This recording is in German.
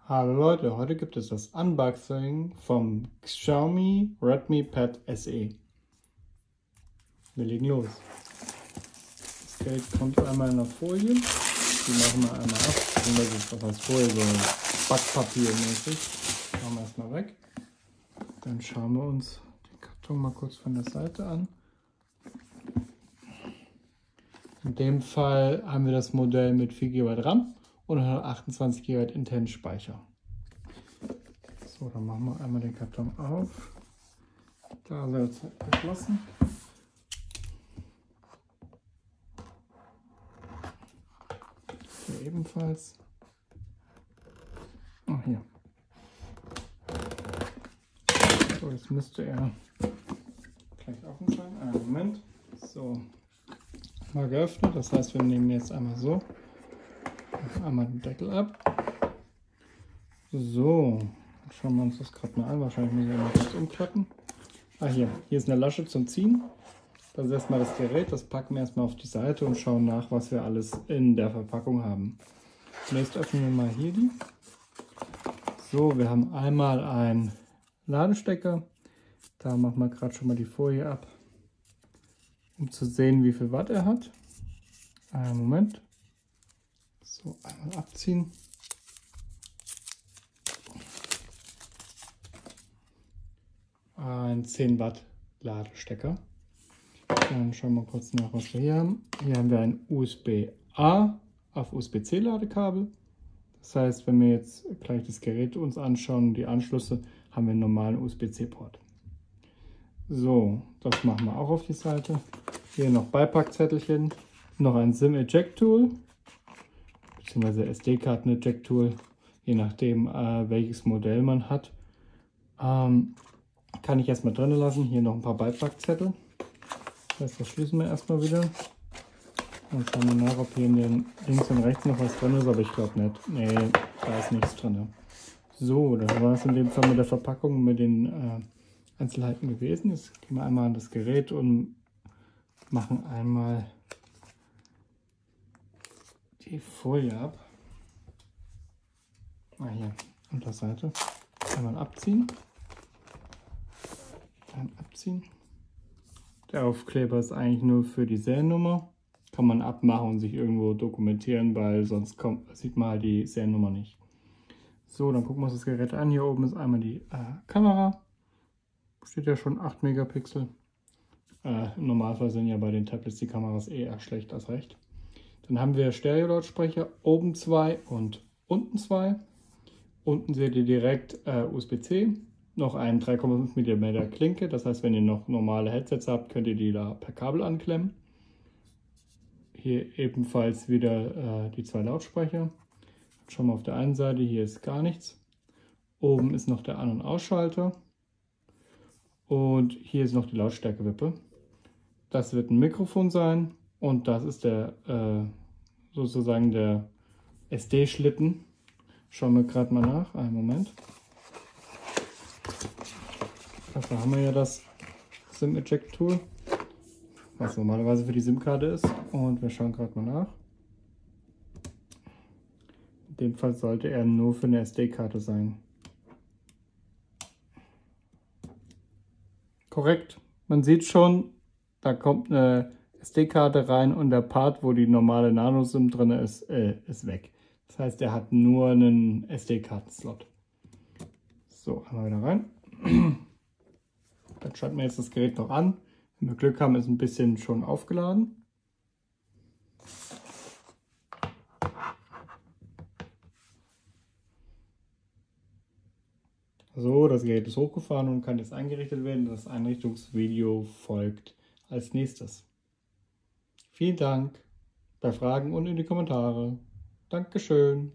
Hallo Leute, heute gibt es das Unboxing vom Xiaomi Redmi Pad SE. Wir legen los. Das Gerät kommt einmal in der Folie. Die machen wir einmal ab. Das heißt Folie, so Backpapier mäßig. Machen wir erstmal weg. Dann schauen wir uns den Karton mal kurz von der Seite an. In dem Fall haben wir das Modell mit 4 GB RAM und 128 GB internen Speicher. So, dann machen wir einmal den Karton auf. Da ist er jetzt geschlossen. Hier ebenfalls. Oh, hier. So, jetzt müsste er gleich offen sein. Einen Moment. So, mal geöffnet. Das heißt, wir nehmen jetzt einmal so. Einmal den Deckel ab. So, schauen wir uns das gerade mal an. Wahrscheinlich muss ich mal kurz umklappen. Hier ist eine Lasche zum Ziehen. Das ist erstmal das Gerät. Das packen wir erstmal auf die Seite und schauen nach, was wir alles in der Verpackung haben. Zunächst öffnen wir mal hier die. So, wir haben einmal einen Ladestecker. Da machen wir gerade schon mal die Folie ab, um zu sehen, wie viel Watt er hat. Einen Moment. So, einmal abziehen. Ein 10 Watt Ladestecker. Dann schauen wir kurz nach, was wir hier haben. Hier haben wir ein USB-A auf USB-C Ladekabel. Das heißt, wenn wir jetzt gleich das Gerät uns anschauen, die Anschlüsse, haben wir einen normalen USB-C Port. So, das machen wir auch auf die Seite. Hier noch Beipackzettelchen, noch ein SIM-Eject-Tool, beziehungsweise SD-Karten-Eject-Tool, je nachdem welches Modell man hat. Kann ich erstmal drin lassen. Hier noch ein paar Beipackzettel. Das verschließen wir erstmal wieder. Und schauen wir nach, ob hier in den links und rechts noch was drin ist, aber ich glaube nicht. Nee, da ist nichts drin. So, das war es in dem Fall mit der Verpackung, mit den Einzelheiten gewesen. Jetzt gehen wir einmal an das Gerät und machen einmal die Folie ab. Hier, Unterseite. Einmal abziehen. Dann abziehen. Der Aufkleber ist eigentlich nur für die Seriennummer. Kann man abmachen und sich irgendwo dokumentieren, weil sonst sieht man halt die Seriennummer nicht. So, dann gucken wir uns das Gerät an. Hier oben ist einmal die Kamera. Steht ja schon 8 Megapixel. Im Normalfall sind ja bei den Tablets die Kameras eher schlecht als recht. Dann haben wir Stereo-Lautsprecher, oben 2 und unten 2. Unten seht ihr direkt USB-C. Noch eine 3,5 mm Klinke, das heißt, wenn ihr noch normale Headsets habt, könnt ihr die da per Kabel anklemmen. Hier ebenfalls wieder die 2 Lautsprecher. Schauen wir auf der einen Seite, hier ist gar nichts. Oben ist noch der An- und Ausschalter. Und hier ist noch die Lautstärkewippe. Das wird ein Mikrofon sein und das ist der sozusagen der SD-Schlitten. Schauen wir gerade mal nach. Einen Moment. Dafür haben wir ja das SIM-Eject-Tool, was normalerweise für die SIM-Karte ist. Und wir schauen gerade mal nach. In dem Fall sollte er nur für eine SD-Karte sein. Korrekt. Man sieht schon, da kommt eine SD-Karte rein und der Part, wo die normale Nano-SIM drin ist, ist weg. Das heißt, er hat nur einen SD-Karten-Slot. So, einmal wieder rein. Dann schalten wir jetzt das Gerät noch an. Wenn wir Glück haben, ist ein bisschen schon aufgeladen. So, das Gerät ist hochgefahren und kann jetzt eingerichtet werden. Das Einrichtungsvideo folgt als nächstes. Vielen Dank. Bei Fragen und in die Kommentare. Dankeschön.